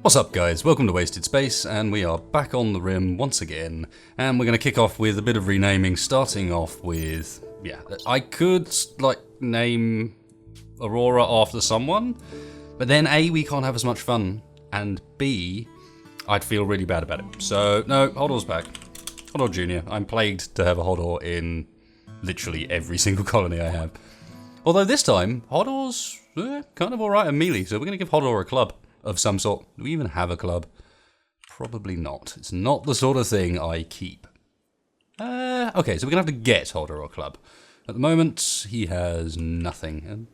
What's up guys, welcome to Wasted Space, and we are back on the Rim once again, and we're going to kick off with a bit of renaming, starting off with, I could name Aurora after someone, but then A, we can't have as much fun, and B, I'd feel really bad about it. So no, Hodor's back. Hodor Jr. I'm plagued to have a Hodor in literally every single colony I have. Although this time, Hodor's kind of alright at melee, so we're going to give Hodor a club of some sort. Do we even have a club? Probably not. It's not the sort of thing I keep. Okay, so we're going to have to get Hodor a club. At the moment, he has nothing.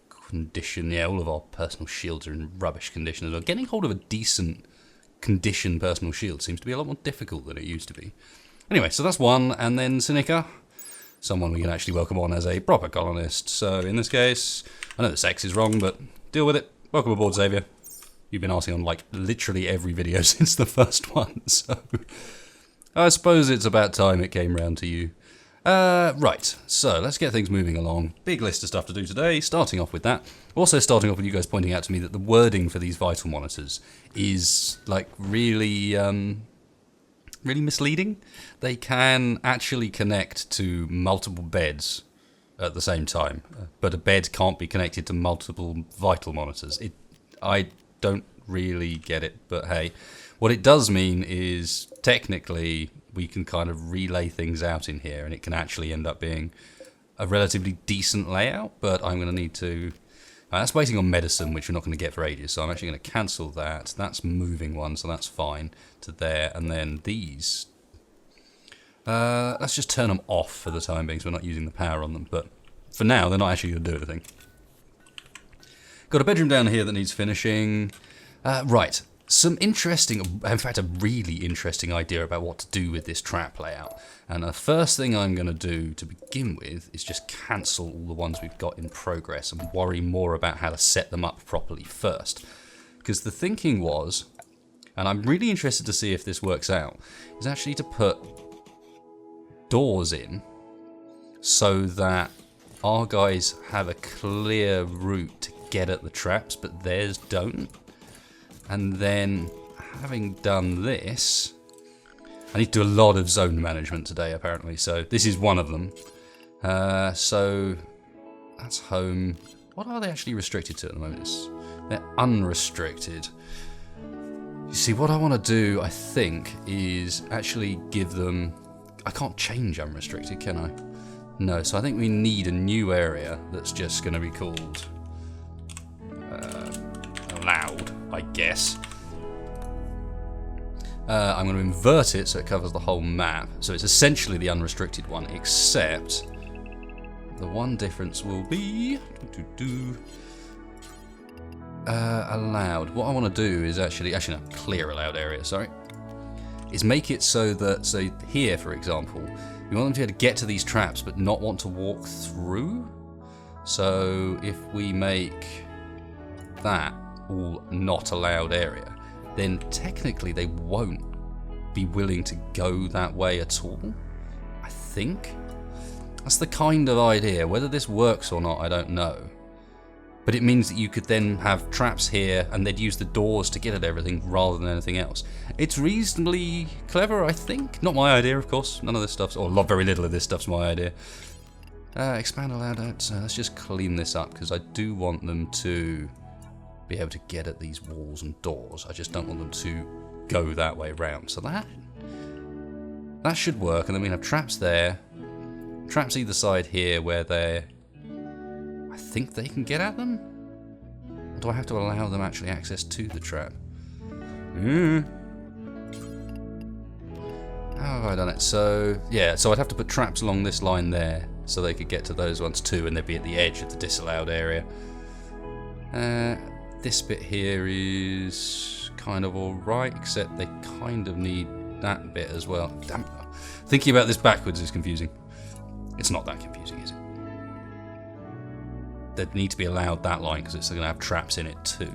Condition, yeah, all of our personal shields are in rubbish condition as well. Getting hold of a decent condition personal shield seems to be a lot more difficult than it used to be. Anyway, so that's one, and then Seneca, someone we can actually welcome on as a proper colonist. So in this case, I know the sex is wrong, but deal with it. Welcome aboard, Xavier. You've been asking on literally every video since the first one, so I suppose it's about time it came round to you. Right, so let's get things moving along. Big list of stuff to do today, starting off with that. Also starting off with you guys pointing out to me that the wording for these vital monitors is really misleading. They can actually connect to multiple beds at the same time, but a bed can't be connected to multiple vital monitors. I don't really get it, but hey, what it does mean is technically we can kind of relay things out in here, and it can actually end up being a relatively decent layout, but I'm going to need to... that's waiting on medicine, which we're not going to get for ages, so I'm actually going to cancel that. That's moving one, so that's fine to there, and then these... let's just turn them off for the time being, so we're not using the power on them, but for now, they're not actually going to do anything. Got a bedroom down here that needs finishing. Right, some interesting, in fact a really interesting idea about what to do with this trap layout. And the first thing I'm going to do to begin with is just cancel all the ones we've got in progress and worry more about how to set them up properly first. Because the thinking was, and I'm really interested to see if this works out, is actually to put doors in so that our guys have a clear route to get at the traps, but theirs don't. And then, having done this, I need to do a lot of zone management today, apparently, so this is one of them. So, that's home. What are they actually restricted to at the moment? They're unrestricted. You see, what I want to do, I think, is actually give them... I can't change unrestricted, can I? No, so I think we need a new area that's just going to be called... allowed, I guess. I'm going to invert it so it covers the whole map. So it's essentially the unrestricted one, except the one difference will be allowed. What I want to do is actually no, clear allowed area, sorry. Is make it so that, so here for example, we want them to be able to get to these traps but not want to walk through. So if we make that all not allowed area, then technically they won't be willing to go that way at all. I think that's the kind of idea. Whether this works or not, I don't know. But it means that you could then have traps here and they'd use the doors to get at everything rather than anything else. It's reasonably clever, I think. Not my idea, of course. None of this stuff's, or very little of this stuff's my idea. Expand allowed out. So let's just clean this up because I do want them to be able to get at these walls and doors. I just don't want them to go that way round. So that should work, and then we have traps there, traps either side here where they're... I think they can get at them? Or do I have to allow them actually access to the trap? How have I done it? So, yeah, so I'd have to put traps along this line there so they could get to those ones too, and they'd be at the edge of the disallowed area. This bit here is kind of alright, except they kind of need that bit as well. Damn. Thinking about this backwards is confusing. It's not that confusing, is it? They'd need to be allowed that line because it's going to have traps in it too.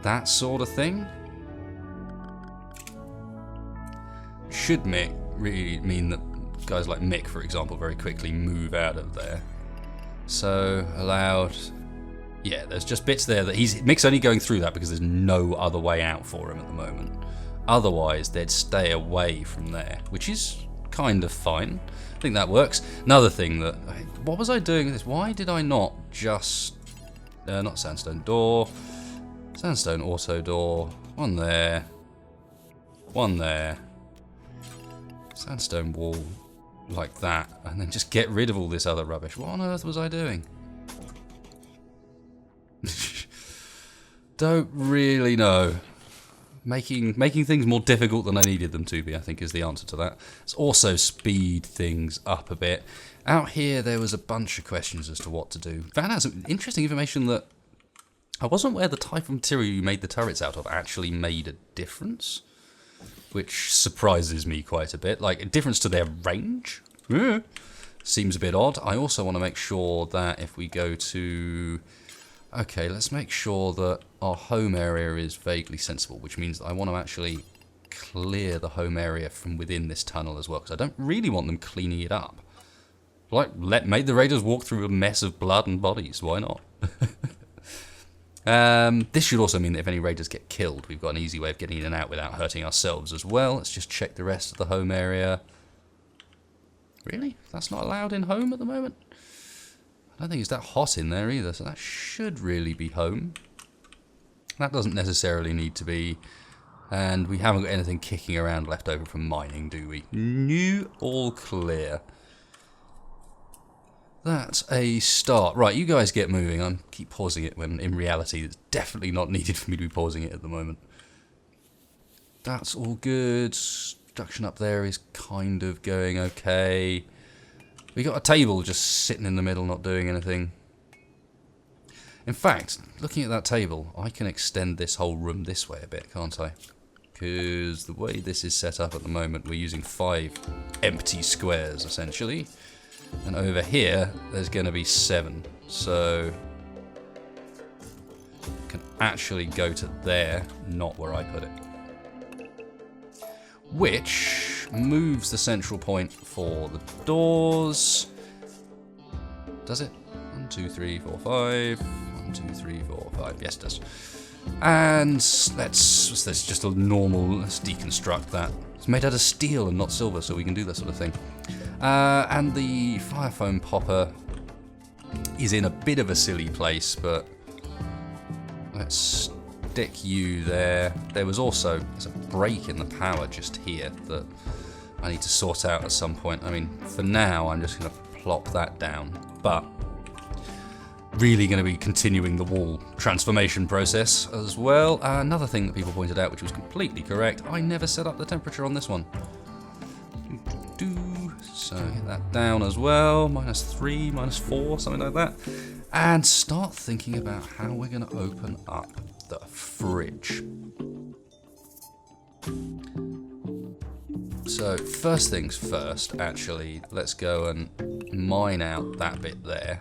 That sort of thing should really mean that guys like Mick, for example, very quickly move out of there. So, allowed... Yeah, there's just bits there that Mick's only going through that because there's no other way out for him at the moment. Otherwise, they'd stay away from there, which is kind of fine. I think that works. Another thing that... What was I doing with this? Why did I not just... not sandstone door. Sandstone auto door. One there. One there. Sandstone wall like that. And then just get rid of all this other rubbish. What on earth was I doing? Don't really know. Making things more difficult than I needed them to be, I think, is the answer to that. Let's also speed things up a bit. Out here, there was a bunch of questions as to what to do. Found out some interesting information that I wasn't aware the type of material you made the turrets out of actually made a difference, which surprises me quite a bit. Like, a difference to their range? Seems a bit odd. I also want to make sure that if we go to... Okay, let's make sure that our home area is vaguely sensible, which means that I want to actually clear the home area from within this tunnel as well, because I don't really want them cleaning it up. Like, make the raiders walk through a mess of blood and bodies, why not? This should also mean that if any raiders get killed, we've got an easy way of getting in and out without hurting ourselves as well. Let's just check the rest of the home area. Really? That's not allowed in home at the moment? I don't think it's that hot in there either, so that should really be home. That doesn't necessarily need to be. And we haven't got anything kicking around left over from mining, do we? No, all clear. That's a start. Right, you guys get moving. I keep pausing it when in reality it's definitely not needed for me to be pausing it at the moment. That's all good. Production up there is kind of going okay. We got a table just sitting in the middle, not doing anything. In fact, looking at that table, I can extend this whole room this way a bit, can't I? Because the way this is set up at the moment, we're using 5 empty squares, essentially. And over here, there's going to be 7. So, I can actually go to there, not where I put it. Which moves the central point for the doors. Does it? 1, 2, 3, 4, 5. 1, 2, 3, 4, 5. Yes, it does. And let's just a normal. Let's deconstruct that. It's made out of steel and not silver, so we can do that sort of thing. And the fire foam popper is in a bit of a silly place, but let's stick you there. There's a break in the power just here that I need to sort out at some point. I mean, for now, I'm just going to plop that down, but really going to be continuing the wall transformation process as well. Another thing that people pointed out, which was completely correct, I never set up the temperature on this one. So get that down as well, -3, -4, something like that. And start thinking about how we're going to open up the fridge. So first things first, actually, let's go and mine out that bit there.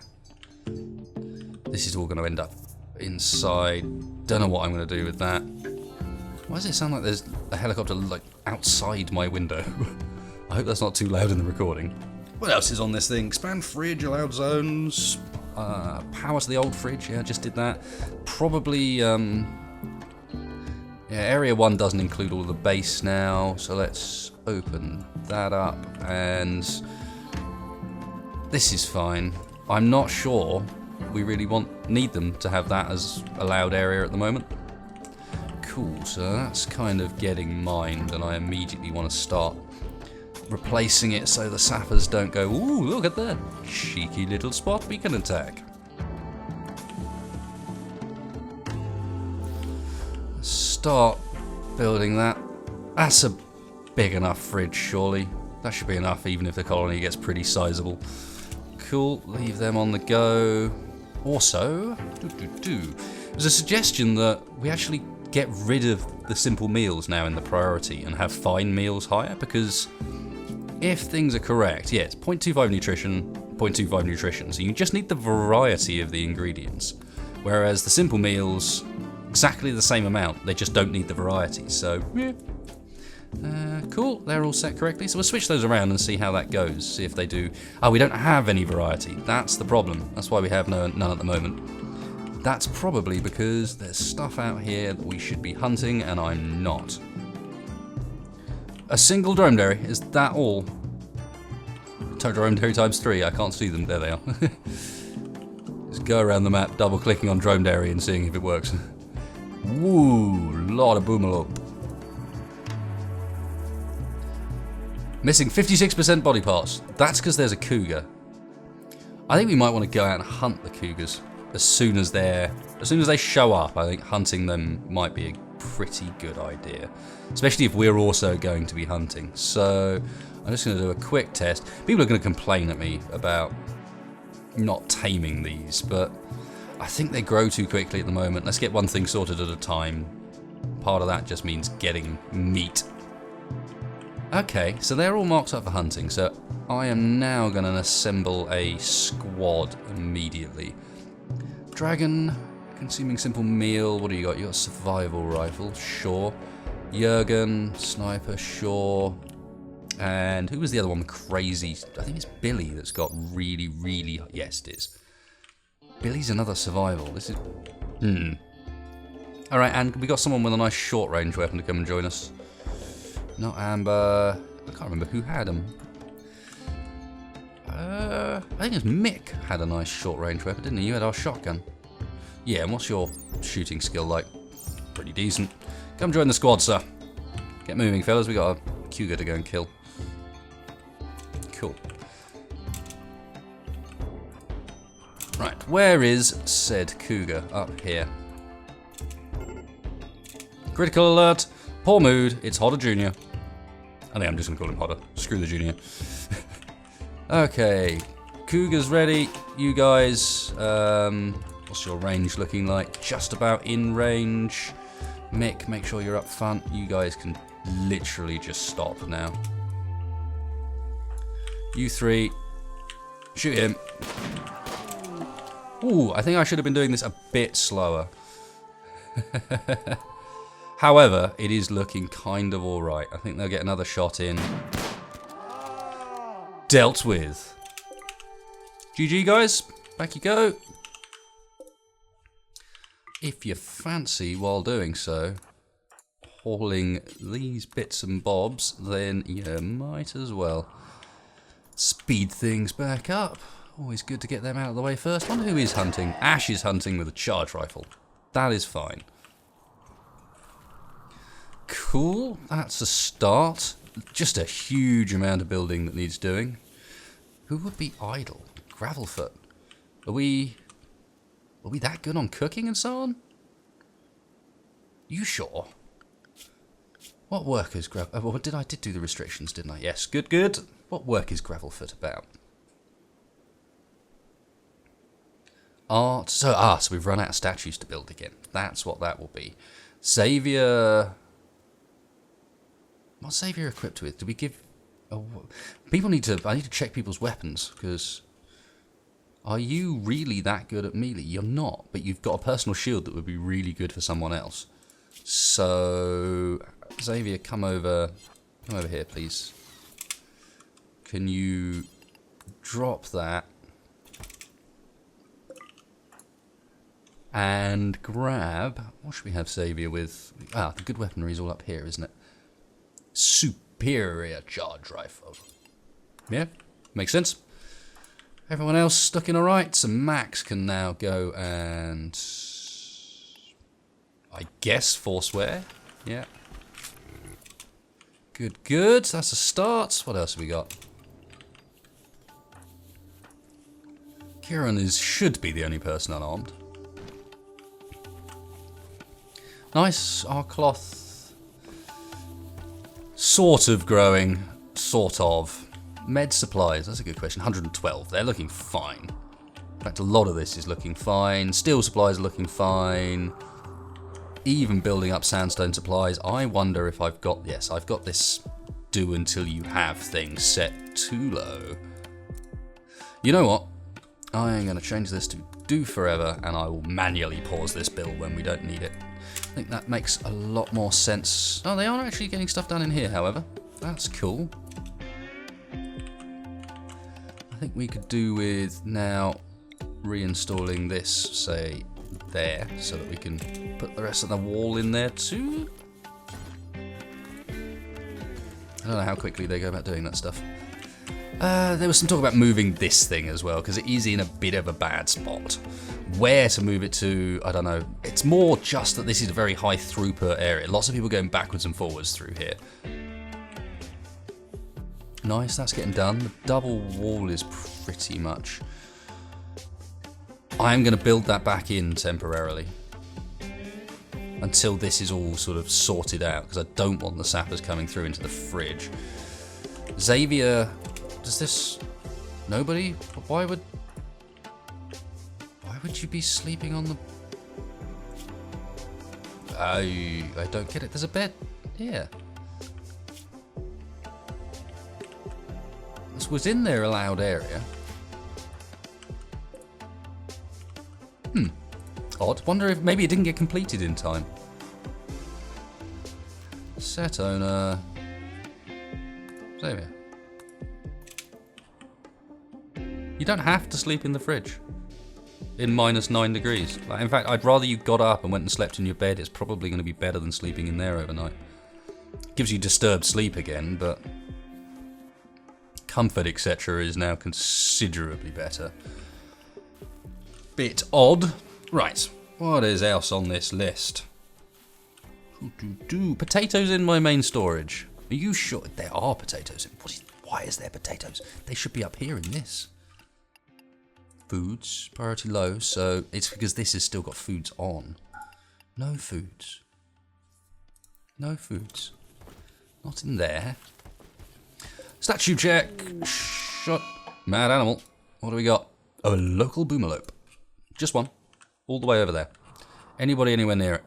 This is all going to end up inside. Don't know what I'm going to do with that. Why does it sound like there's a helicopter like outside my window? I hope that's not too loud in the recording. What else is on this thing? Expand fridge, allowed zones, power to the old fridge, yeah, I just did that. Probably, yeah, area 1 doesn't include all the base now, so let's open that up, and this is fine. I'm not sure we really need them to have that as a loud area at the moment. Cool, so that's kind of getting mined, and I immediately want to start replacing it so the sappers don't go, ooh, look at that cheeky little spot we can attack. Start building that. That's a big enough fridge, surely. That should be enough, even if the colony gets pretty sizable. Cool, leave them on the go. Also, there's a suggestion that we actually get rid of the simple meals now in the priority and have fine meals higher, because if things are correct, yeah, it's 0.25 nutrition, 0.25 nutrition, so you just need the variety of the ingredients. Whereas the simple meals, exactly the same amount, they just don't need the variety, so yeah. Cool, they're all set correctly, so we'll switch those around and see how that goes, see if they do. Oh, we don't have any variety, that's the problem, that's why we have none at the moment. That's probably because there's stuff out here that we should be hunting, and I'm not. A single dromedary, is that all? Dromedary times 3, I can't see them, there they are. Just go around the map, double clicking on dromedary and seeing if it works. Woo, lot of boomaloo. Missing 56% body parts. That's because there's a cougar. I think we might want to go out and hunt the cougars as soon as they show up. I think hunting them might be a pretty good idea, especially if we're also going to be hunting. So I'm just going to do a quick test. People are going to complain at me about not taming these, but I think they grow too quickly at the moment. Let's get one thing sorted at a time. Part of that just means getting meat. Okay, so they're all marked up for hunting, so I am now going to assemble a squad immediately. Dragon, consuming simple meal, what do you got? You got a survival rifle, sure. Jurgen, sniper, sure. And who was the other one, crazy? I think it's Billy that's got really, yes it is. Billy's another survival, this is, Alright, and we got someone with a nice short range weapon to come and join us. Not Amber. I can't remember who had them. I think it's Mick had a nice short range weapon, didn't he? You had our shotgun. Yeah, and what's your shooting skill like? Pretty decent. Come join the squad, sir. Get moving, fellas. We got a cougar to go and kill. Cool. Right, where is said cougar? Up here. Critical alert. Poor mood, it's Hodder Jr. I think I'm just going to call him Hodder. Screw the Junior. Okay, Cougar's ready. You guys, what's your range looking like? Just about in range. Mick, make sure you're up front. You guys can literally just stop now. You three, shoot him. Ooh, I think I should have been doing this a bit slower. However, it is looking kind of alright. I think they'll get another shot in. Dealt with. GG, guys. Back you go. If you fancy, while doing so, hauling these bits and bobs, then you might as well speed things back up. Always good to get them out of the way first. I wonder who is hunting. Ash is hunting with a charge rifle. That is fine. Cool, that's a start. Just a huge amount of building that needs doing. Who would be idle? Gravelfoot. Are we that good on cooking and so on? You sure? What work is I did do the restrictions, didn't I? Yes, good. What work is Gravelfoot about? Art. So we've run out of statues to build again. That's what that will be. Xavier. What's Xavier equipped with? Do we give... I need to check people's weapons, because... Are you really that good at melee? You're not, but you've got a personal shield that would be really good for someone else. So... Xavier, come over here, please. Can you drop that? And grab... What should we have Xavier with? The good weaponry is all up here, isn't it? Superior charge rifle. Yeah, makes sense. Everyone else looking alright. So Max can now go and... I guess forswear. Yeah. Good. That's a start. What else have we got? Kieran should be the only person unarmed. Nice. Our cloth... Sort of growing. Sort of. Med supplies. That's a good question. 112. They're looking fine. In fact, a lot of this is looking fine. Steel supplies are looking fine. Even building up sandstone supplies. I wonder if I've got... Yes, I've got this do until you have thing set too low. You know what? I am going to change this to do forever, and I will manually pause this build when we don't need it. I think that makes a lot more sense. Oh, they are actually getting stuff done in here, however. That's cool. I think we could do with now reinstalling this, say, there so that we can put the rest of the wall in there too. I don't know how quickly they go about doing that stuff. There was some talk about moving this thing as well, because it is in a bit of a bad spot. Where to move it to, I don't know. It's more just that this is a very high throughput area. Lots of people going backwards and forwards through here. Nice, that's getting done. The double wall is pretty much... I'm going to build that back in temporarily. Until this is all sort of sorted out, because I don't want the sappers coming through into the fridge. Xavier... Does this... Nobody? Why would you be sleeping on the... I don't get it. There's a bed here. This was in their allowed area. Odd. Wonder if maybe it didn't get completed in time. Set owner... Xavier. You don't have to sleep in the fridge in -9 degrees. Like, in fact, I'd rather you got up and went and slept in your bed. It's probably going to be better than sleeping in there overnight. Gives you disturbed sleep again, but comfort, etc. is now considerably better. Bit odd. Right, what is else on this list? Potatoes in my main storage. Are you sure? There are potatoes in... Why is there potatoes? They should be up here in this. Foods, priority low, so it's because this has still got foods on. No foods. No foods. Not in there. Statue check. Shut. Mad animal. What do we got? A local boomalope. Just one. All the way over there. Anybody anywhere near it?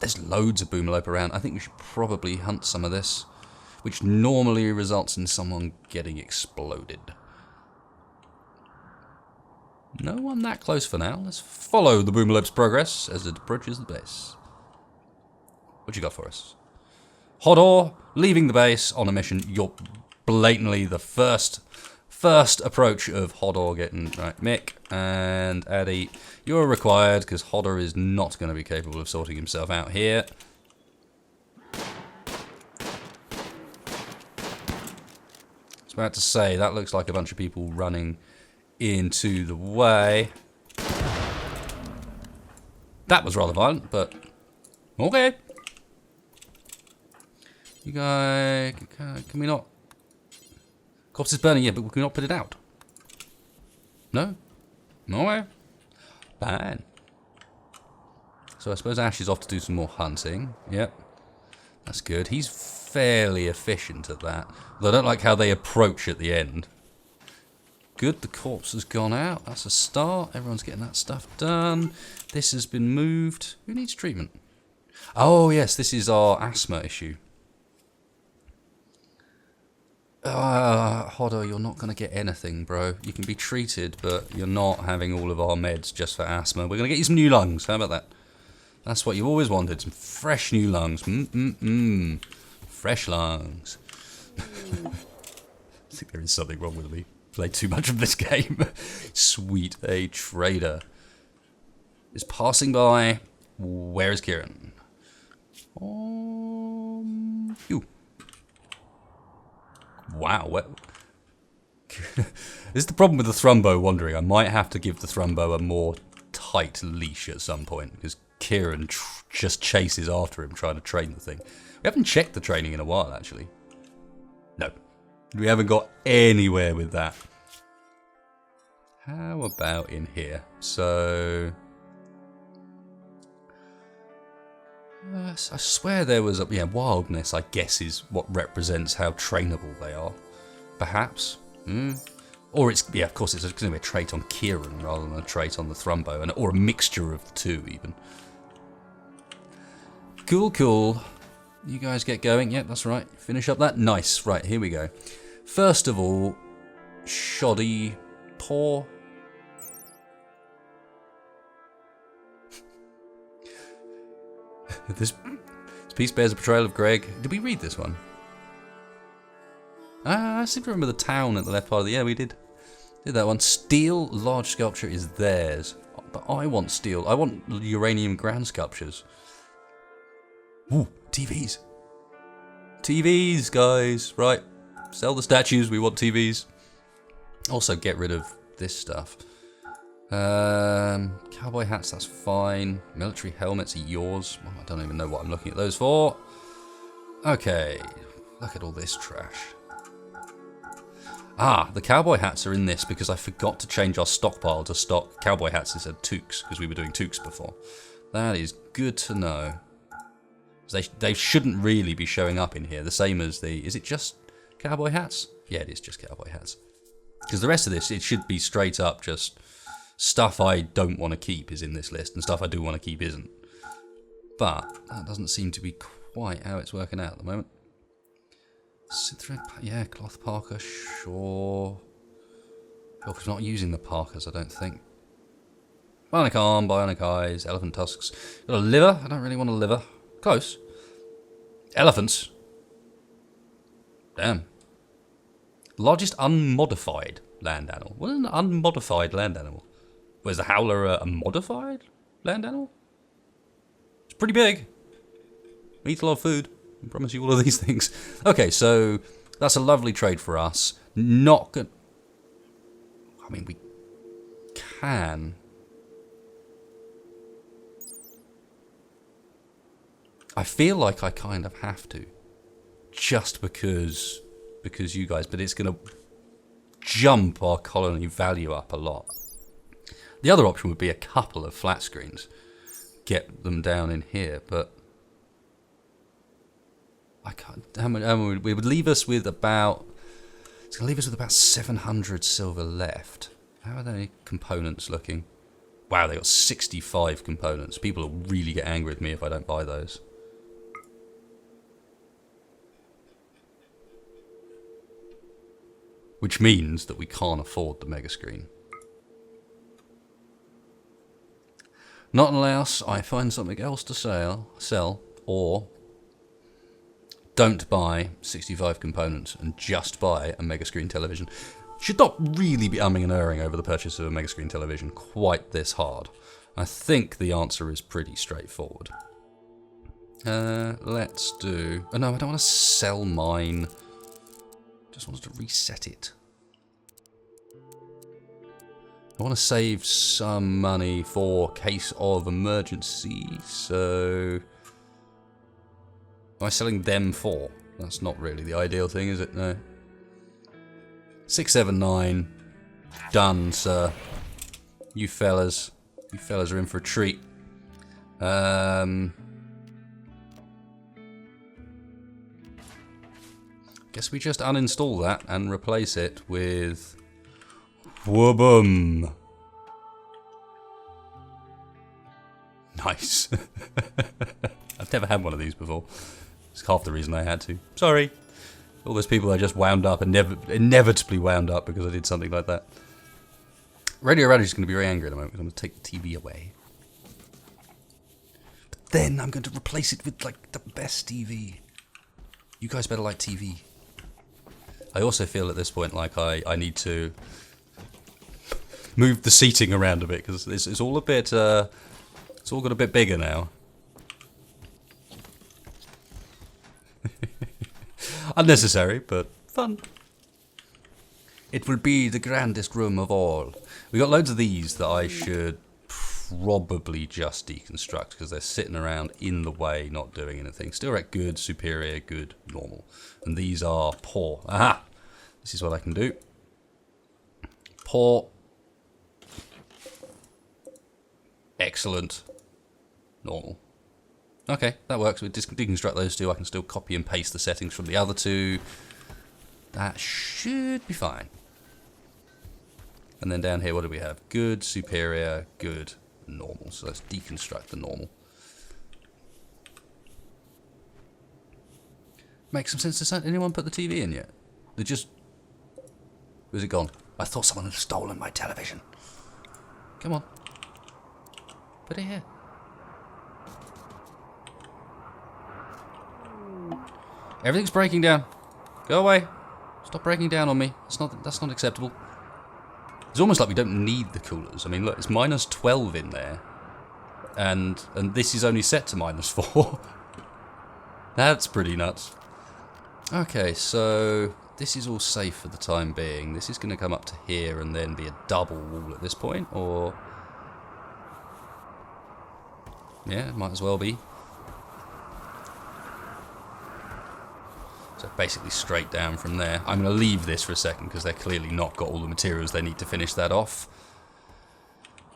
There's loads of boomalope around. I think we should probably hunt some of this, which normally results in someone getting exploded. No one that close for now. Let's follow the boomalope's progress as it approaches the base. What you got for us? Hodor, leaving the base on a mission. You're blatantly the first approach of Hodor getting... Right, Mick and Addy, you're required because Hodor is not going to be capable of sorting himself out here. I was about to say, that looks like a bunch of people running into the way. That was rather violent, but okay. You guys, can we not? Corpse is burning, yeah, but can we not put it out? No? No way. Fine. So I suppose Ash is off to do some more hunting. Yep. That's good. He's fairly efficient at that. Though I don't like how they approach at the end. Good, the corpse has gone out. That's a start. Everyone's getting that stuff done. This has been moved. Who needs treatment? Oh, yes, this is our asthma issue. Hodor, you're not going to get anything, bro. You can be treated, but you're not having all of our meds just for asthma. We're going to get you some new lungs. How about that? That's what you always wanted. Some fresh new lungs. Fresh lungs. I think there is something wrong with me. Played too much of this game. Sweet, a trader is passing by. Where is Kieran? You. Wow. This is the problem with the Thrumbo wandering. I might have to give the Thrumbo a more tight leash at some point because Kieran just chases after him trying to train the thing. We haven't checked the training in a while, actually. No. We haven't got anywhere with that. How about in here? So... I swear there was a... Yeah, wildness, I guess, is what represents how trainable they are. Perhaps. Or it's... Yeah, of course, it's going to be a trait on Kieran rather than a trait on the Thrumbo. Or a mixture of the two, even. Cool, cool. You guys get going. Yep, that's right. Finish up that. Nice. Right, here we go. First of all, shoddy, poor. This piece bears a portrayal of Greg. Did we read this one? I seem to remember the town at the left part of the... Yeah, we did. Did that one. Steel large sculpture is theirs. But I want steel. I want uranium ground sculptures. Ooh, TVs. TVs, guys. Right. Sell the statues. We want TVs. Also, get rid of this stuff. Cowboy hats, that's fine. Military helmets are yours. Well, I don't even know what I'm looking at those for. Okay. Look at all this trash. Ah, the cowboy hats are in this because I forgot to change our stockpile to stock cowboy hats instead of toques, because we were doing toques before. That is good to know. They shouldn't really be showing up in here, the same as the... Is it just cowboy hats? Yeah, it is just cowboy hats. Because the rest of this, it should be straight up just stuff I don't want to keep is in this list, and stuff I do want to keep isn't. But that doesn't seem to be quite how it's working out at the moment. Thread, yeah, cloth parka, sure. Because we're not using the parkas, I don't think. Bionic arm, bionic eyes, elephant tusks. Got a liver? I don't really want a liver. Close. Elephants. Damn. Largest unmodified land animal. What is an unmodified land animal? Was the howler a modified land animal? It's pretty big. Eats a lot of food. I promise you all of these things. Okay, so that's a lovely trade for us. Not good. I mean, we can. I feel like I kind of have to, just because you guys. But it's going to jump our colony value up a lot. The other option would be a couple of flat screens, get them down in here, but. I can't. How much, we would leave us with about. It's going to leave us with about 700 silver left. How are the components looking? Wow, they got 65 components. People will really get angry with me if I don't buy those. Which means that we can't afford the mega screen. Not unless I find something else to sell, or. Don't buy 65 components and just buy a mega screen television. Should not really be umming and erring over the purchase of a mega screen television quite this hard. I think the answer is pretty straightforward. Let's do... Oh no, I don't want to sell mine. Just wanted to reset it. I want to save some money for case of emergency, so... Am I selling them for? That's not really the ideal thing, is it? No. 679. Done, sir. You fellas are in for a treat. Guess we just uninstall that and replace it with... Whoobum. Nice. I've never had one of these before. It's half the reason I had to. Sorry. All those people I just wound up and inevitably wound up because I did something like that. Radio Radish is going to be very angry at the moment because I'm going to take the TV away. But then I'm going to replace it with, like, the best TV. You guys better like TV. I also feel at this point like I need to move the seating around a bit because it's all a bit... it's all got a bit bigger now. Unnecessary, but fun. It will be the grandest room of all. We got loads of these that I should probably just deconstruct because they're sitting around in the way, not doing anything. Still at good, superior, good, normal. And these are poor. Aha! This is what I can do. Poor. Excellent. Normal. Okay, that works. We deconstruct those two. I can still copy and paste the settings from the other two. That should be fine. And then down here, what do we have? Good, superior, good, normal. So let's deconstruct the normal. Makes some sense to say. Anyone put the TV in yet? They just... Where's it gone? I thought someone had stolen my television. Come on. Put it here. Everything's breaking down. Go away. Stop breaking down on me. That's not acceptable. It's almost like we don't need the coolers. I mean, look, it's minus 12 in there. And this is only set to minus 4. That's pretty nuts. Okay, so this is all safe for the time being. This is going to come up to here and then be a double wall at this point, or... yeah, might as well be. So basically straight down from there. I'm going to leave this for a second because they're clearly not got all the materials they need to finish that off.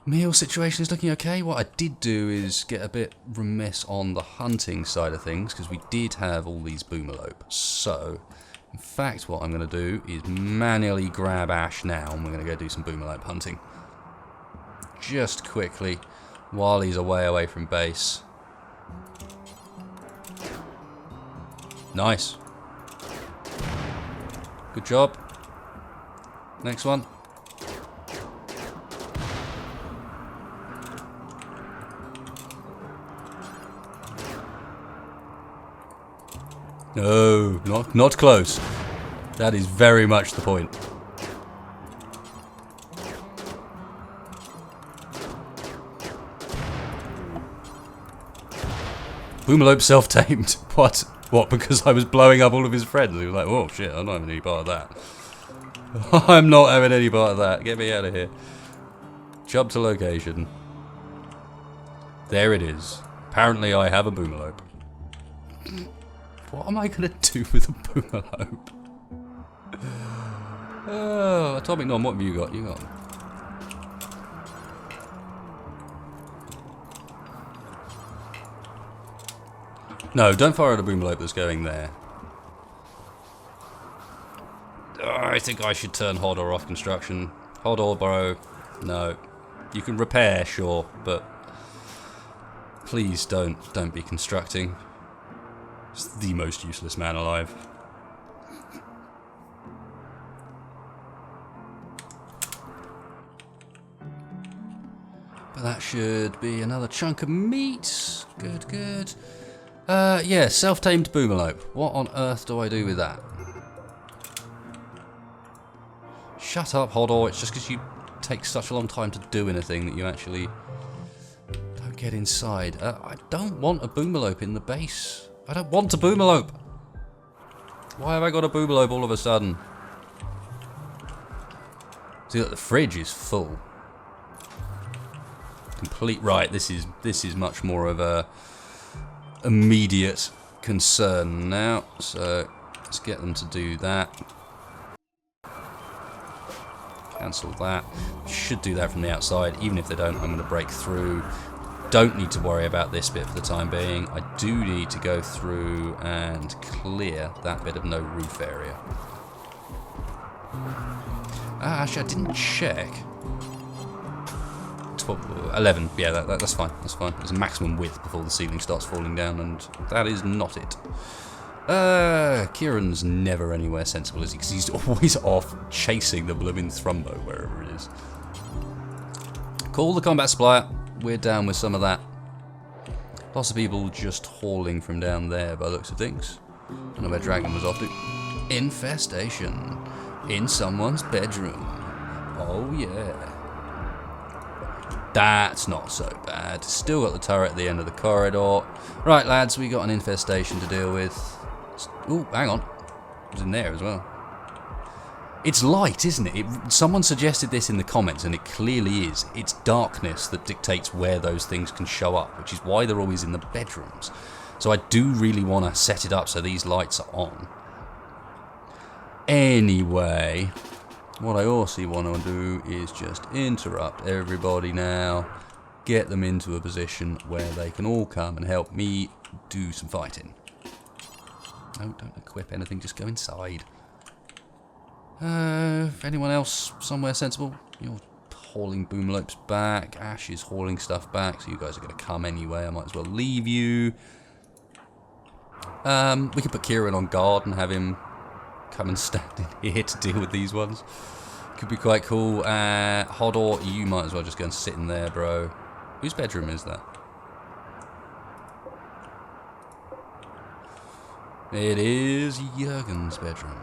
Meal situation is looking okay. What I did do is get a bit remiss on the hunting side of things because we did have all these boomerlope. So, in fact, what I'm going to do is manually grab Ash now and we're going to go do some boomerlope hunting. Just quickly, while he's away from base. Nice. Good job. Next one. No, not close. That is very much the point. Boomerlope self-tamed. What? What, because I was blowing up all of his friends? He was like, oh shit, I'm not having any part of that. I'm not having any part of that. Get me out of here. Jump to location. There it is. Apparently I have a boomerlope. What am I going to do with a boomerlope? Oh, Atomic Nom, what have you got? You got... no, don't fire at a boomerlope that's going there. I think I should turn hod or off construction. Hod or bro. No. You can repair, sure, but please don't be constructing. It's the most useless man alive. But that should be another chunk of meat. Good, good. Yeah, self-tamed boomerlope. What on earth do I do with that? Shut up, Hodor. It's just because you take such a long time to do anything that you actually don't get inside. I don't want a boomerlope in the base. I don't want a boomerlope. Why have I got a boomerlope all of a sudden? See, look, the fridge is full. Complete right. This is much more of a immediate concern now. So let's get them to do that. Cancel that. Should do that from the outside. Even if they don't, I'm going to break through. Don't need to worry about this bit for the time being. I do need to go through and clear that bit of no roof area. Actually, I didn't check. 12, 11. Yeah, that's fine. That's fine. There's a maximum width before the ceiling starts falling down, and that is not it. Kieran's never anywhere sensible, is he? Because he's always off chasing the blooming Thrumbo wherever it is. Call the combat supplier. We're down with some of that. Lots of people just hauling from down there by the looks of things. I don't know where Dragon was off to. Infestation. In someone's bedroom. Oh yeah. That's not so bad. Still got the turret at the end of the corridor. Right lads, we got an infestation to deal with. Ooh, hang on. It was in there as well. It's light, isn't it? Someone suggested this in the comments, and it clearly is. It's darkness that dictates where those things can show up, which is why they're always in the bedrooms. So I do really want to set it up so these lights are on. Anyway, what I also want to do is just interrupt everybody now, get them into a position where they can all come and help me do some fighting. No, don't equip anything, just go inside. Anyone else somewhere sensible? You're hauling boomerlopes back. Ash is hauling stuff back, so you guys are going to come anyway. I might as well leave you. We could put Kieran on guard and have him come and stand in here to deal with these ones. Could be quite cool. Hodor, you might as well just go and sit in there, bro. Whose bedroom is that? It is Jurgen's bedroom.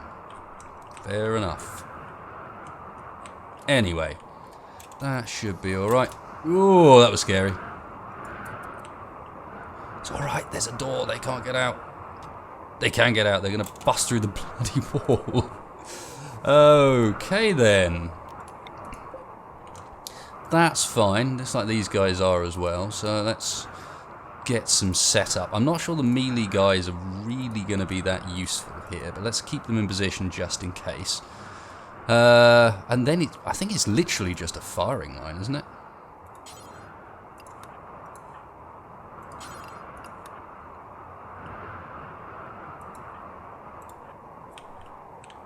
Fair enough. Anyway, That should be alright. Ooh, that was scary. It's alright, there's a door, they can't get out. They can get out, they're going to bust through the bloody wall. Okay then. That's fine, looks like these guys are as well, so let's get some setup. I'm not sure the melee guys are really going to be that useful here, but let's keep them in position just in case. And then I think it's literally just a firing line, isn't it?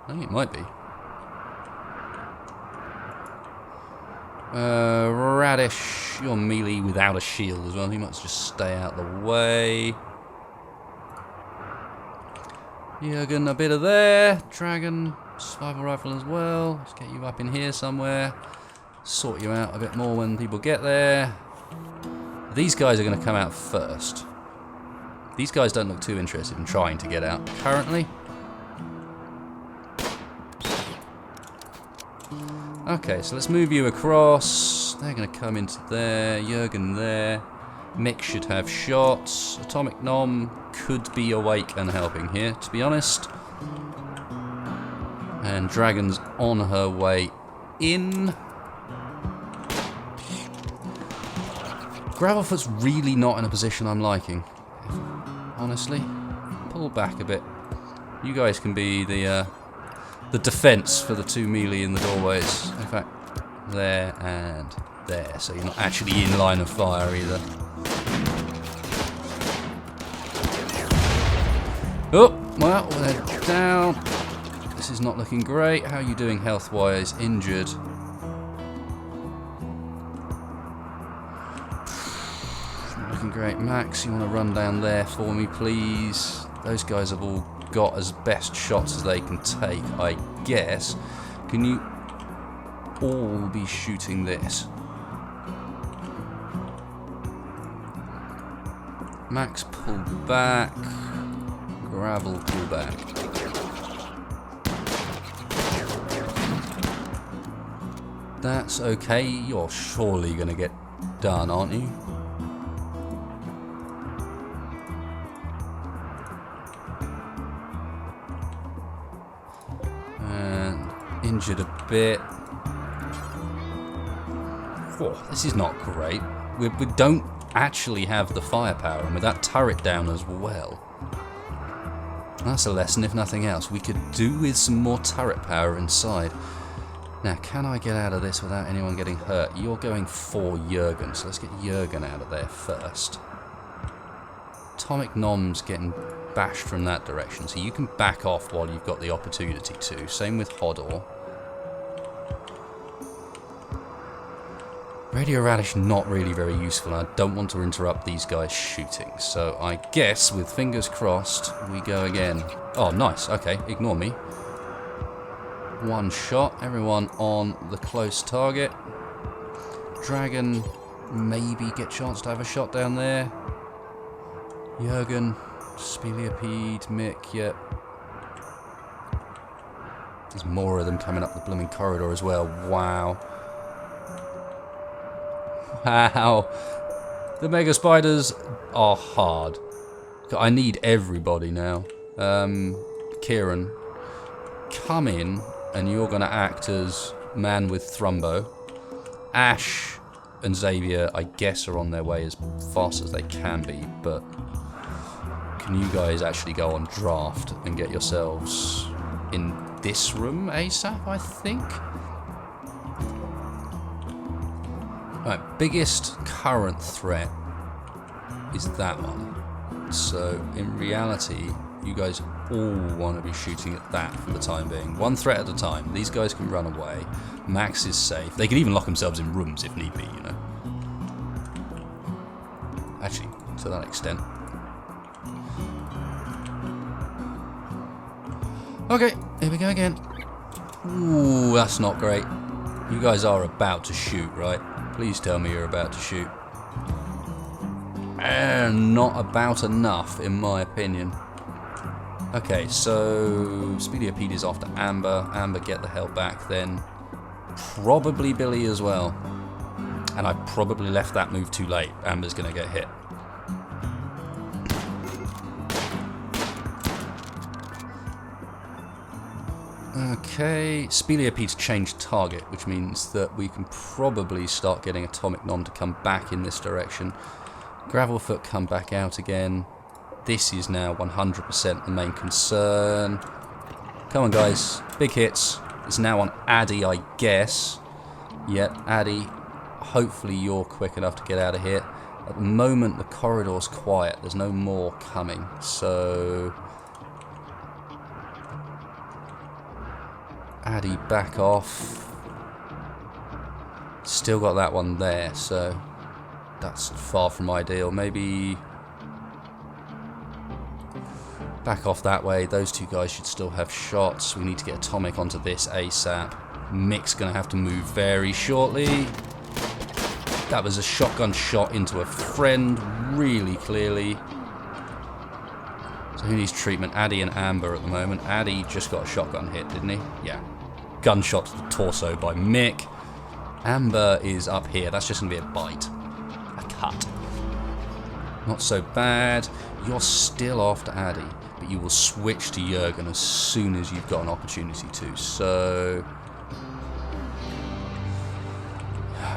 I think it might be. Radish, you're melee without a shield as well. You might just stay out the way. Jürgen, a bit of there. Dragon, survival rifle as well. Let's get you up in here somewhere. Sort you out a bit more when people get there. These guys are going to come out first. These guys don't look too interested in trying to get out currently. Okay, so let's move you across. They're going to come into there. Jürgen there. Mick should have shots. Atomic Nom could be awake and helping here, to be honest. And Dragon's on her way in. Gravelfoot's really not in a position I'm liking. Honestly. Pull back a bit. You guys can be the defense for the two melee in the doorways. In fact, there and there. So you're not actually in line of fire either. Oh, well, they're down. This is not looking great. How are you doing health-wise? Injured. Not looking great. Max, you want to run down there for me, please? Those guys have all got as best shots as they can take, I guess. Can you all be shooting this? Max, pull back. Gravel, pull back. That's okay. You're surely going to get done, aren't you? And injured a bit. Whoa, this is not great. We don't actually have the firepower, and with that turret down as well. That's a lesson, if nothing else. We could do with some more turret power inside. Now, can I get out of this without anyone getting hurt? You're going for Jürgen, so let's get Jürgen out of there first. Atomic Nom's getting bashed from that direction, so you can back off while you've got the opportunity to. Same with Hodor. Radio Radish not really very useful. I don't want to interrupt these guys shooting, so I guess with fingers crossed we go again. Oh, nice. Okay, ignore me. One shot. Everyone on the close target. Dragon maybe get chance to have a shot down there. Jürgen, Speleopede, Mick. Yep. There's more of them coming up the blooming corridor as well. Wow. Wow. The Mega Spiders are hard. I need everybody now. Kieran, come in, and you're going to act as man with Thrumbo. Ash and Xavier, I guess, are on their way as fast as they can be, but can you guys actually go on draft and get yourselves in this room ASAP, I think? Right, biggest current threat is that one. So, in reality, you guys all want to be shooting at that for the time being. One threat at a time. These guys can run away. Max is safe. They can even lock themselves in rooms if need be, you know. Actually, to that extent. Okay, here we go again. Ooh, that's not great. You guys are about to shoot, right? Please tell me you're about to shoot. And not about enough, in my opinion. Okay, so Speleopede is off to Amber. Amber, get the hell back then. Probably Billy as well. And I probably left that move too late. Amber's going to get hit. Okay, Speleopede's changed target, which means that we can probably start getting Atomic Non to come back in this direction. Gravelfoot come back out again. This is now 100% the main concern. Come on, guys. Big hits. It's now on Addy, I guess. Yep, Addy. Hopefully you're quick enough to get out of here. At the moment, the corridor's quiet. There's no more coming. So... Addy, back off. Still got that one there, so... That's far from ideal. Maybe... Back off that way. Those two guys should still have shots. We need to get Atomic onto this ASAP. Mick's going to have to move very shortly. That was a shotgun shot into a friend really clearly. So who needs treatment? Addy and Amber at the moment. Addy just got a shotgun hit, didn't he? Yeah. Gunshot to the torso by Mick. Amber is up here. That's just going to be a bite. A cut. Not so bad. You're still after Addy, but you will switch to Jurgen as soon as you've got an opportunity to. So...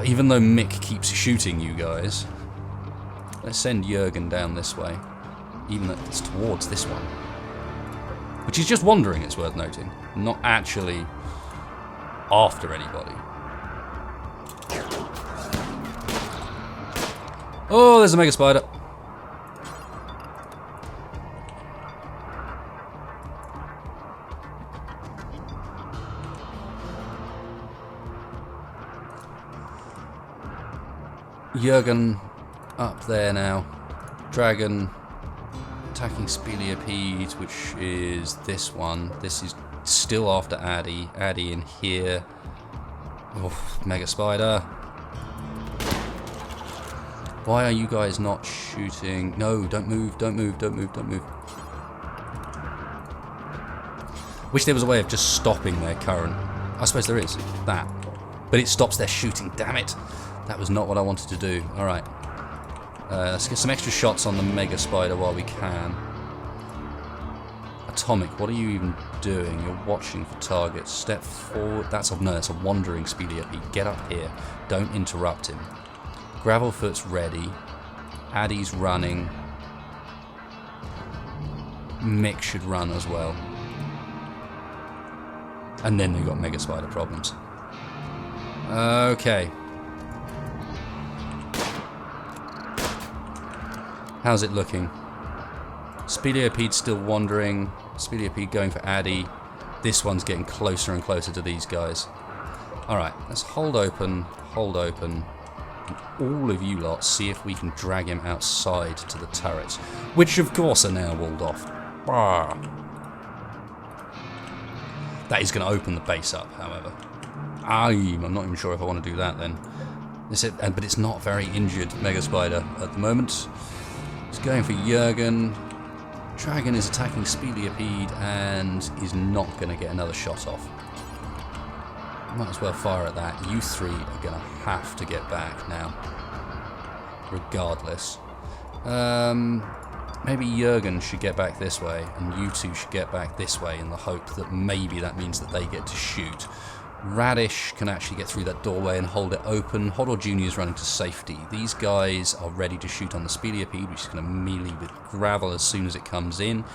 Even though Mick keeps shooting you guys, let's send Jurgen down this way. Even though it's towards this one. Which is just wandering, it's worth noting. Not actually after anybody. Oh, there's a Mega Spider. Jurgen up there now. Dragon attacking Speleopede, which is this one. This is still after Addy. Addy in here. Oh, Mega Spider. Why are you guys not shooting? No, don't move, don't move, don't move, don't move. Wish there was a way of just stopping their current. I suppose there is. That. But it stops their shooting, damn it. That was not what I wanted to do. Alright. Let's get some extra shots on the Mega Spider while we can. Atomic, what are you even doing? You're watching for targets. Step forward. That's a, no, that's a wandering Speleopede. Get up here. Don't interrupt him. Gravelfoot's ready. Addy's running. Mick should run as well. And then they've got Mega Spider problems. Okay. How's it looking? Speleopede still wandering. Speleopede going for Addy. This one's getting closer and closer to these guys. Alright, let's hold open, hold open. And all of you lot see if we can drag him outside to the turrets. Which of course are now walled off. Bah. That is going to open the base up, however. I'm not even sure if I want to do that then. But it's not very injured, Mega Spider, at the moment. He's going for Jurgen. Dragon is attacking Speleopede and is not going to get another shot off. Might as well fire at that. You three are going to have to get back now. Regardless. Maybe Jurgen should get back this way and you two should get back this way in the hope that maybe that means that they get to shoot. Radish can actually get through that doorway and hold it open. Hodor Jr. is running to safety. These guys are ready to shoot on the Speleopede, which is going to melee with gravel as soon as it comes in.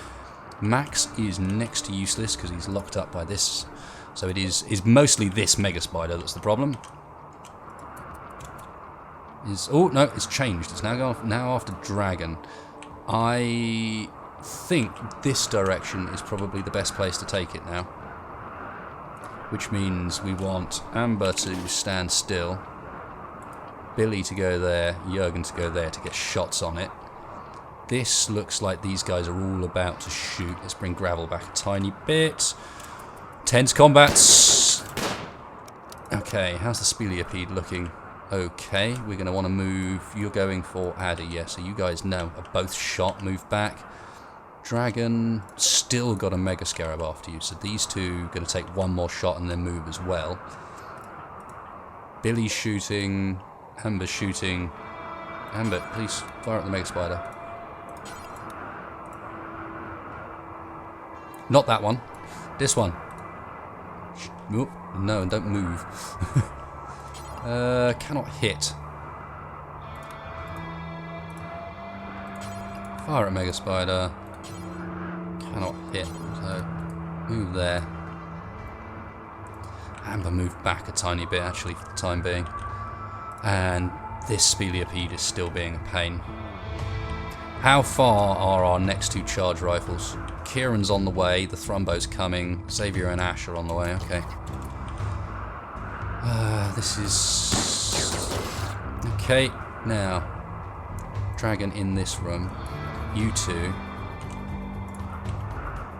Max is next to useless because he's locked up by this. So it is mostly this Mega Spider that's the problem. Oh, no, it's changed. It's now after Dragon. I think this direction is probably the best place to take it now. Which means we want Amber to stand still, Billy to go there, Jurgen to go there to get shots on it. This looks like these guys are all about to shoot. Let's bring Gravel back a tiny bit. Tense combats. Okay, how's the Speleopede looking? Okay, we're going to want to move. You're going for Addy, yeah, so you guys know are both shot. Move back. Dragon still got a Mega Scarab after you, so these two are going to take one more shot and then move as well. Billy shooting. Amber shooting. Amber, please fire at the Mega Spider. Not that one. This one. Oh, no, don't move. Cannot hit. Fire at Mega Spider. Cannot hit. So, move there. Amber moved back a tiny bit, actually, for the time being. And this Speleopede is still being a pain. How far are our next two charge rifles? Kieran's on the way, the Thrumbo's coming, Xavier and Ash are on the way, okay. This is... Okay, now. Dragon in this room. You two.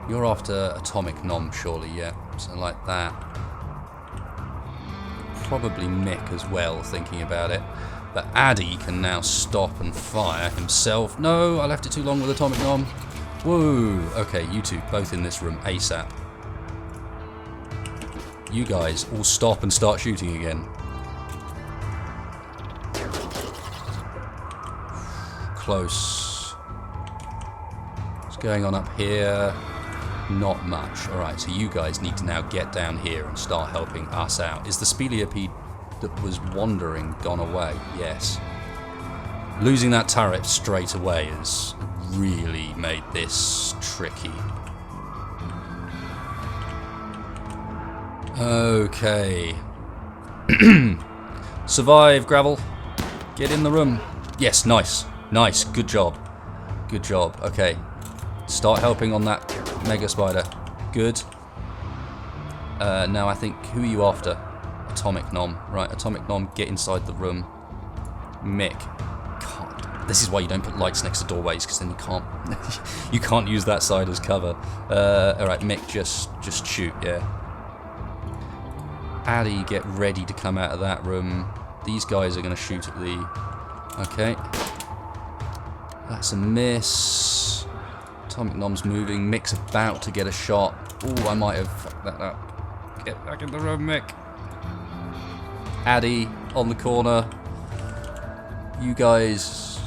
You're after Atomic Nom, surely, yeah. So like that. Probably Mick as well, thinking about it. But Addy can now stop and fire himself. No, I left it too long with Atomic Nom. Whoa. Okay, you two, both in this room, ASAP. You guys all stop and start shooting again. Close. What's going on up here? Not much. Alright, so you guys need to now get down here and start helping us out. Is the Speleopede that was wandering gone away? Yes. Losing that turret straight away has really made this tricky. Okay. Survive, Gravel. Get in the room. Yes, nice. Nice. Good job. Good job. Okay. Start helping on that Mega Spider. Good. Now I think, who are you after? Atomic Nom. Right, Atomic Nom, get inside the room. Mick. God, this is why you don't put lights next to doorways, because then you can't you can't use that side as cover. Alright, Mick, just shoot, yeah. Addy, get ready to come out of that room. These guys are going to shoot at the... Okay. That's a miss. Atomic Nom's moving. Mick's about to get a shot. Ooh, I might have fucked that up. Get back in the room, Mick. Addy on the corner. You guys...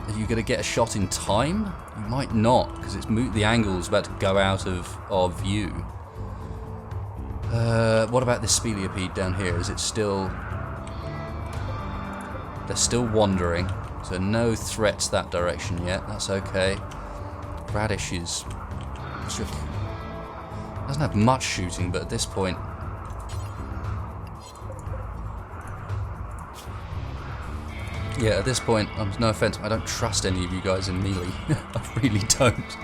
Are you going to get a shot in time? You might not, because it's the angle's about to go out of view. What about this Speleopede down here? Is it still... They're still wandering, so no threats that direction yet. That's okay. Radish is... doesn't have much shooting, but at this point... Yeah, at this point, no offense, I don't trust any of you guys in melee. I really don't.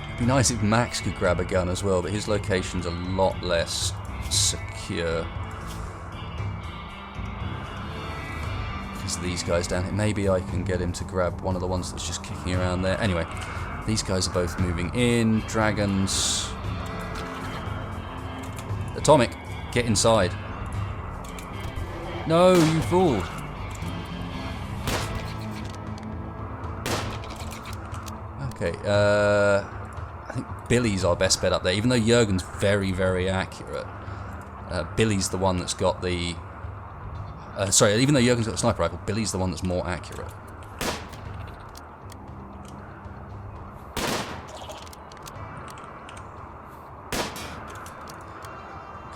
It'd be nice if Max could grab a gun as well, but his location's a lot less secure. Because these guys down here, maybe I can get him to grab one of the ones that's just kicking around there. Anyway, these guys are both moving in. Dragons. Atomic, get inside. No, you fool. Okay, I think Billy's our best bet up there, even though Jurgen's very, very accurate. Billy's the one that's got the... sorry, even though Jurgen's got the sniper rifle, Billy's the one that's more accurate.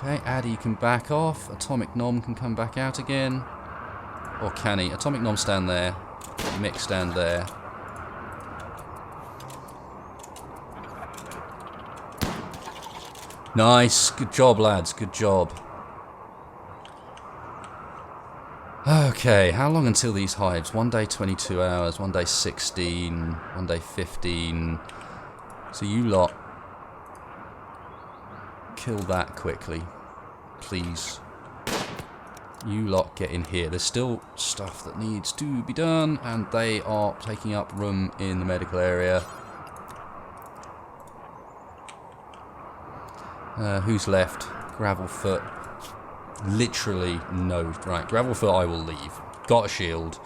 Okay, Addy can back off. Atomic Nom can come back out again. Or can he? Atomic Nom stand there. Mick stand there. Nice. Good job, lads. Good job. Okay, how long until these hives? One day 22 hours, one day 16, one day 15. So you lot... kill that quickly, please. You lot get in here. There's still stuff that needs to be done, and they are taking up room in the medical area. Who's left? Gravelfoot. Literally no. Right, Gravelfoot I will leave. Got a shield.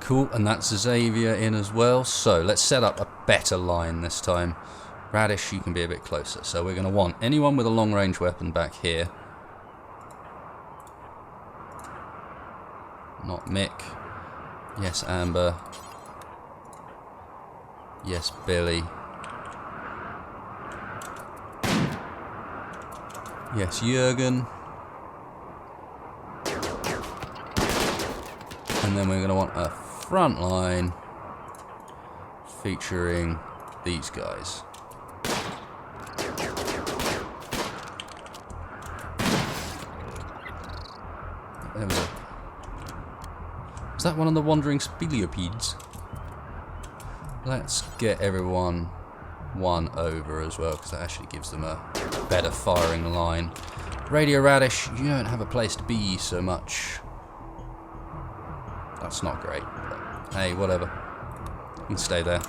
Cool, and that's Xavier in as well. So let's set up a better line this time. Radish, you can be a bit closer. So we're going to want anyone with a long-range weapon back here. Not Mick. Yes, Amber. Yes, Billy. Yes, Jürgen. And then we're going to want a front line featuring these guys. There was a... Was that one of the wandering speleopedes? Let's get everyone one over as well, because that actually gives them a better firing line. Radio Radish, you don't have a place to be so much. That's not great, but hey, whatever. You can stay there.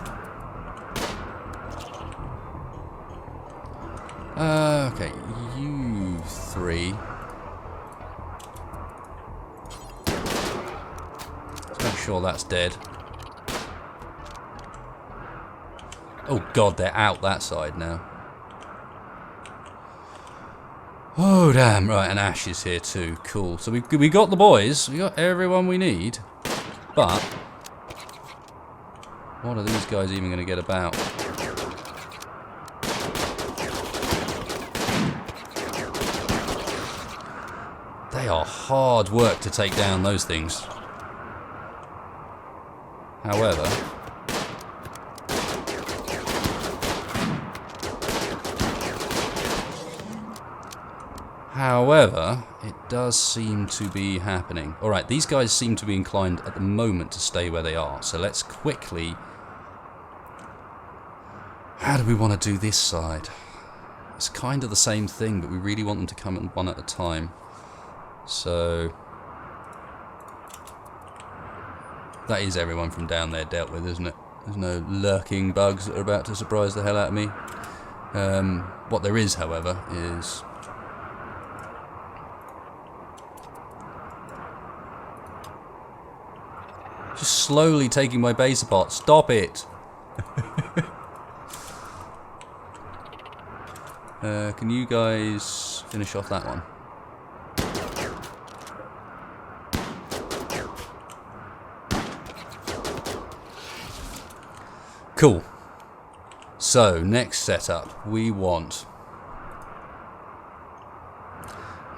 Okay, you three. Let's make sure that's dead. Oh god, they're out that side now. Oh damn, right, and Ash is here too. Cool. So we got the boys, we got everyone we need. But what are these guys even going to get about? They are hard work to take down those things. However, it does seem to be happening. Alright, these guys seem to be inclined at the moment to stay where they are. So let's quickly... How do we want to do this side? It's kind of the same thing, but we really want them to come at one at a time. So... That is everyone from down there dealt with, isn't it? There's no lurking bugs that are about to surprise the hell out of me. What there is, however, is... Just slowly taking my base apart. Stop it! Can you guys finish off that one? Cool. So, next setup, we want...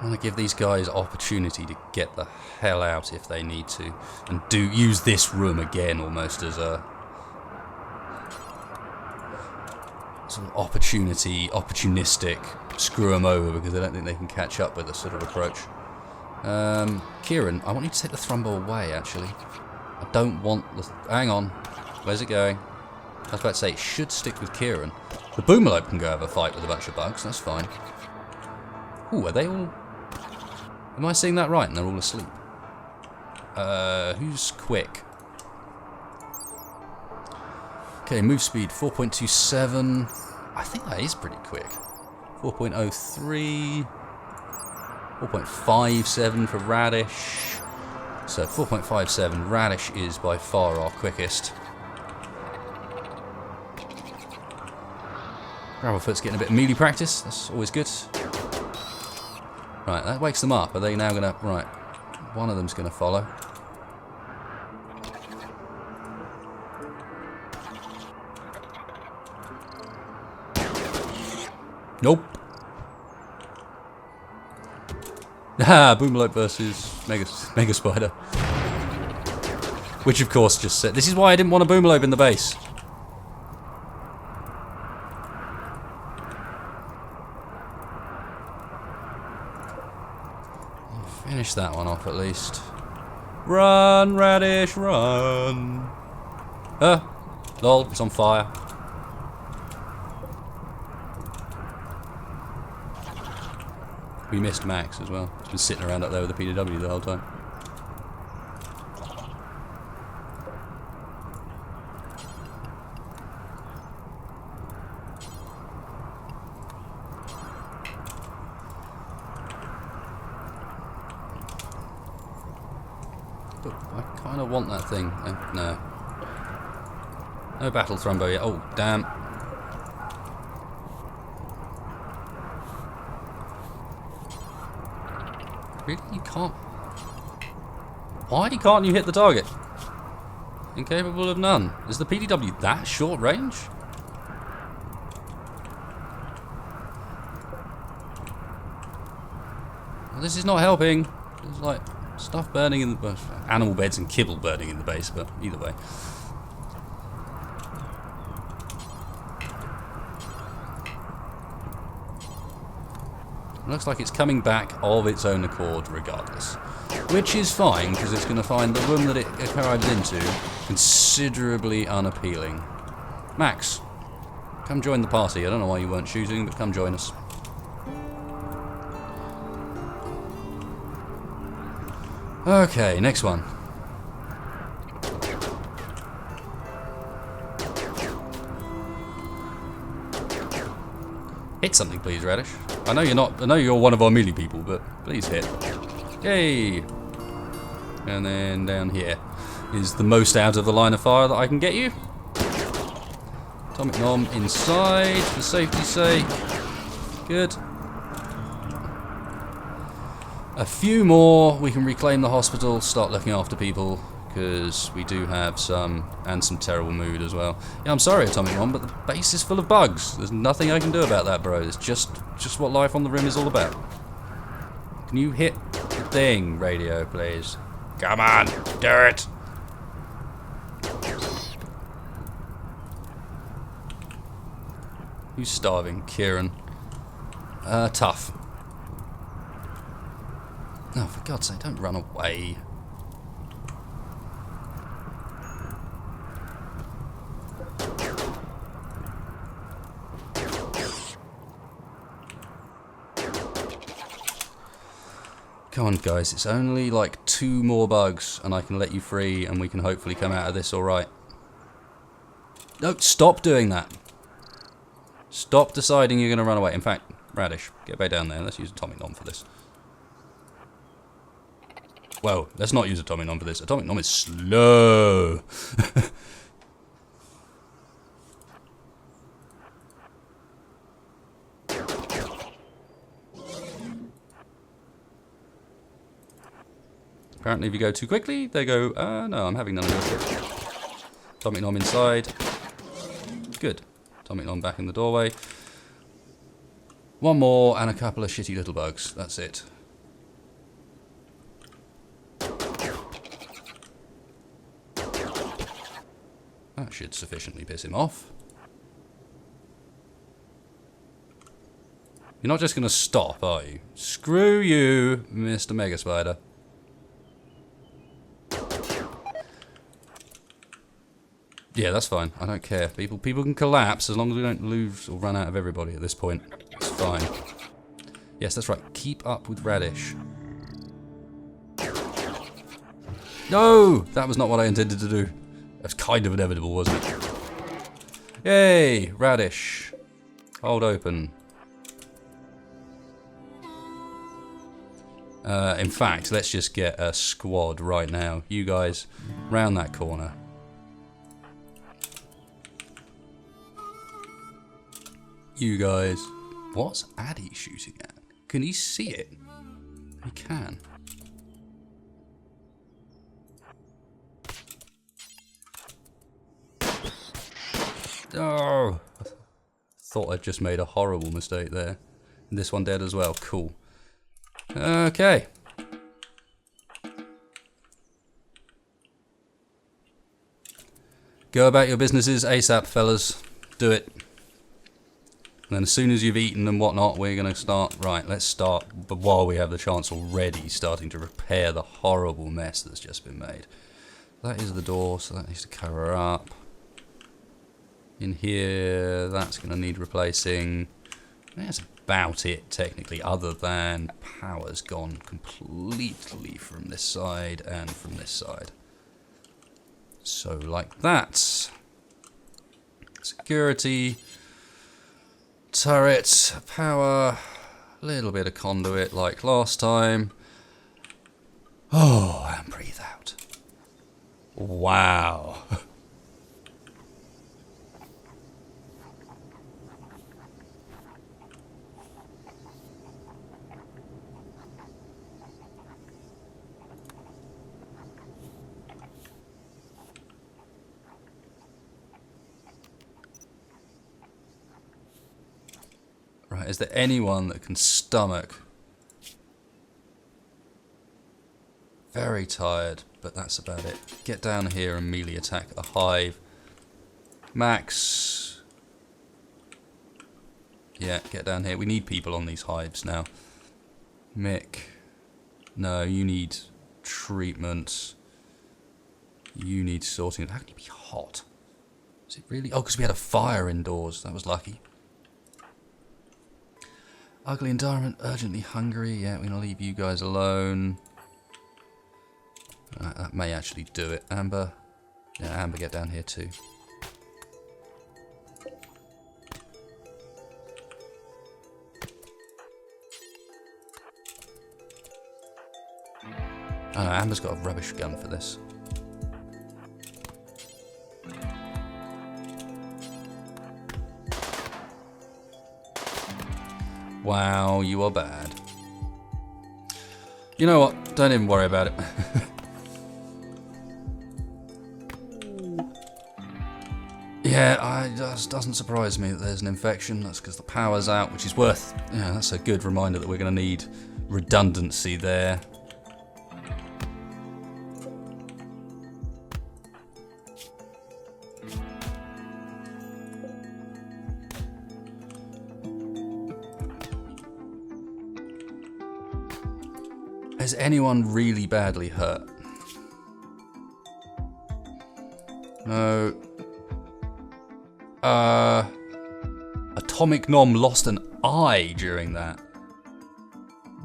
I want to give these guys opportunity to get the hell out if they need to, and use this room again almost as a sort of opportunistic, screw them over because I don't think they can catch up with us sort of approach. Kieran, I want you to take the Thrumbo away. Actually, I don't want the. Hang on, where's it going? I was about to say it should stick with Kieran. The Boomerlope can go have a fight with a bunch of bugs. That's fine. Ooh, are they all? Am I seeing that right? And they're all asleep. Who's quick? Okay, move speed 4.27. I think that is pretty quick. 4.03. 4.57 for Radish. So 4.57. Radish is by far our quickest. Gravelfoot's getting a bit of melee practice. That's always good. Right, that wakes them up. Are they now going to... Right, one of them's going to follow. Nope. Ah, Boomerlope versus Mega Spider. Which, of course, just said... This is why I didn't want a Boomerlope in the base. Finish that one off at least. Run, Radish, run! Lol, it's on fire. We missed Max as well. He's been sitting around up there with the PDW the whole time. kind of want that thing. No. No battle thrombo yet. Oh, damn. Really? You can't... Why can't you hit the target? Incapable of none. Is the PDW that short range? Well, this is not helping. There's like stuff burning in the... animal beds and kibble burning in the base, but either way. It looks like it's coming back of its own accord regardless. Which is fine, because it's going to find the room that it arrives into considerably unappealing. Max, come join the party. I don't know why you weren't shooting, but come join us. Okay, next one. Hit something, please, Radish. I know you're not. I know you're one of our melee people, but please hit. Yay! And then down here is the most out of the line of fire that I can get you. Atomic Nom inside for safety's sake. Good. A few more. We can reclaim the hospital. Start looking after people. Because we do have some, and some terrible mood as well. Yeah, I'm sorry, Atomic Nom, but the base is full of bugs. There's nothing I can do about that, bro. It's just what life on the Rim is all about. Can you hit the thing, radio, please? Come on, do it! Who's starving? Kieran. Tough. No, for God's sake, don't run away. Come on, guys, it's only like 2 more bugs and I can let you free and we can hopefully come out of this alright. No, stop doing that. Stop deciding you're going to run away. In fact, Radish, get back down there. Let's use Atomic Nom for this. Well, let's not use Atomic Nom for this. Atomic Nom is slow. Apparently if you go too quickly, they go, no, I'm having none of your shit. Atomic Nom inside. Good. Atomic Nom back in the doorway. 1 more and a couple of shitty little bugs. That's it. That should sufficiently piss him off. You're not just going to stop, are you? Screw you, Mr. Mega Spider. Yeah, that's fine. I don't care. People can collapse as long as we don't lose or run out of everybody at this point. It's fine. Yes, that's right. Keep up with Radish. No! That was not what I intended to do. That's kind of inevitable, wasn't it? Yay! Radish. Hold open. In fact, let's just get a squad right now. You guys, round that corner. You guys. What's Addy shooting at? Can he see it? He can. Oh! Thought I'd just made a horrible mistake there. And this one dead as well. Cool. Okay. Go about your businesses ASAP, fellas. Do it. And then as soon as you've eaten and whatnot, we're going to start... Right, let's start, but while we have the chance already, starting to repair the horrible mess that's just been made. That is the door, so that needs to cover up. In here, that's going to need replacing. That's about it, technically, other than power's gone completely from this side and from this side. So, like that. Security... Turret, power, a little bit of conduit like last time. Oh, and breathe out. Wow. Right, is there anyone that can stomach? Very tired, but that's about it. Get down here and melee attack a hive. Max. Yeah, get down here. We need people on these hives now. Mick. No, you need treatment. You need sorting. How can you be hot? Is it really? Oh, because we had a fire indoors. That was lucky. Ugly environment, urgently hungry. Yeah, we're going to leave you guys alone. That may actually do it. Amber. Yeah, Amber, get down here too. Oh no, Amber's got a rubbish gun for this. Wow, you are bad. You know what? Don't even worry about it. Yeah, it just doesn't surprise me that there's an infection. That's because the power's out, which is worth... Yeah, that's a good reminder that we're going to need redundancy there. Is anyone really badly hurt? No. Atomic Nom lost an eye during that.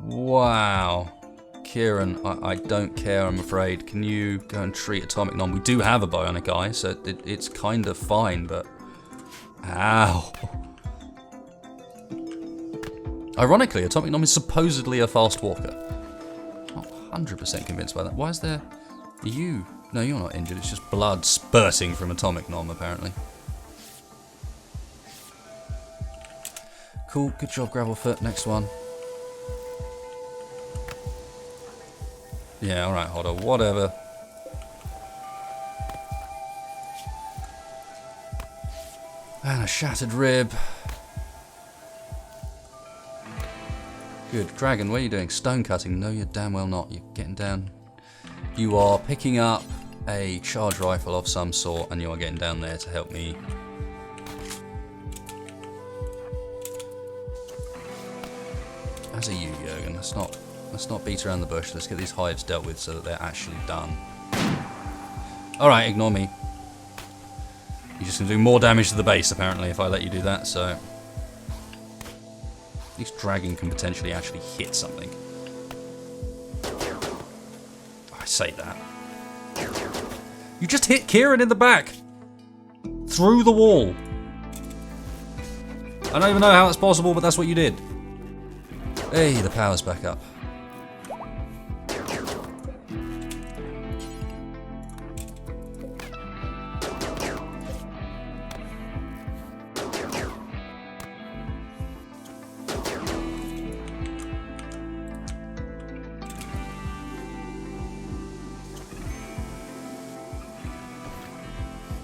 Wow. Kieran, I don't care, I'm afraid. Can you go and treat Atomic Nom? We do have a bionic eye, so it's kind of fine, but... Ow. Ironically, Atomic Nom is supposedly a fast walker. 100% convinced by that. Why is there... Are you... No, you're not injured. It's just blood spurting from Atomic Nom, apparently. Cool. Good job, Gravelfoot. Next one. Yeah, alright, Hodder. Whatever. And a shattered rib. Good. Dragon, what are you doing? Stone cutting? No, you're damn well not. You're getting down. You are picking up a charge rifle of some sort, and you are getting down there to help me. As are you, Jürgen. Let's not beat around the bush. Let's get these hives dealt with so that they're actually done. Alright, ignore me. You're just going to do more damage to the base, apparently, if I let you do that, so... At least dragon can potentially actually hit something. I say that. You just hit Kieran in the back! Through the wall! I don't even know how that's possible, but that's what you did. Hey, the power's back up.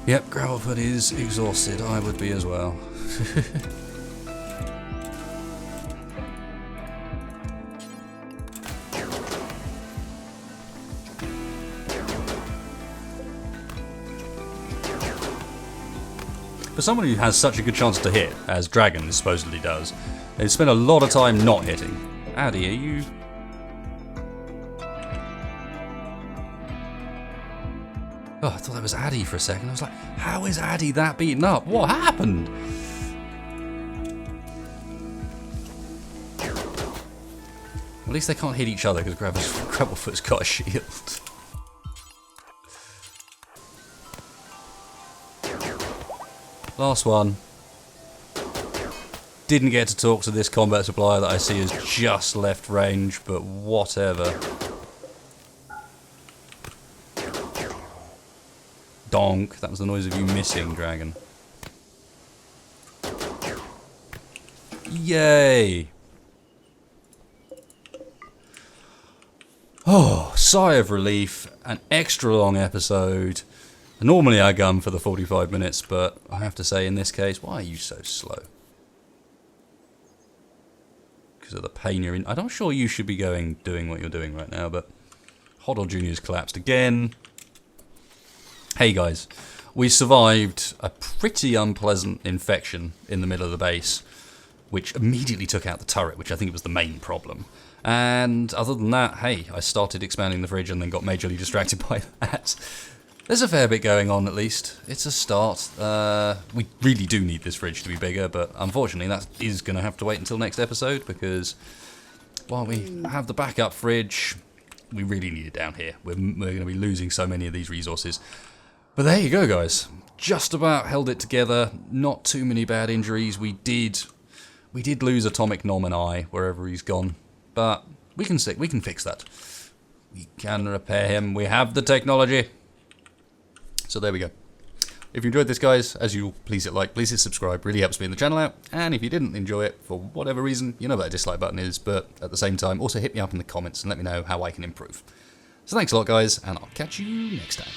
Yep, Gravelfoot is exhausted. I would be as well. For someone who has such a good chance to hit, as Dragon supposedly does, they spend a lot of time not hitting. Addy, are you... Oh, I thought that was Addy for a second. I was like, how is Addy that beaten up? What happened? At least they can't hit each other because Gravelfoot's got a shield. Last one. Didn't get to talk to this combat supplier that I see as just left range, but whatever. Donk. That was the noise of you missing, dragon. Yay! Oh, sigh of relief. An extra long episode. Normally I gun for the 45 minutes, but I have to say in this case, why are you so slow? Because of the pain you're in. I'm not sure you should be doing what you're doing right now, but Hoddle Jr.'s collapsed again. Hey guys, we survived a pretty unpleasant infection in the middle of the base, which immediately took out the turret, which I think was the main problem. And other than that, hey, I started expanding the fridge and then got majorly distracted by that. There's a fair bit going on, at least. It's a start. We really do need this fridge to be bigger, but unfortunately that is going to have to wait until next episode, because while we have the backup fridge, we really need it down here. We're going to be losing so many of these resources. But there you go, guys. Just about held it together. Not too many bad injuries. We did lose Atomic Nom and I, wherever he's gone. But we can fix that. We can repair him. We have the technology. So there we go. If you enjoyed this, guys, as usual, please hit like, please hit subscribe. Really helps me in the channel out. And if you didn't enjoy it for whatever reason, you know what that dislike button is. But at the same time, also hit me up in the comments and let me know how I can improve. So thanks a lot, guys, and I'll catch you next time.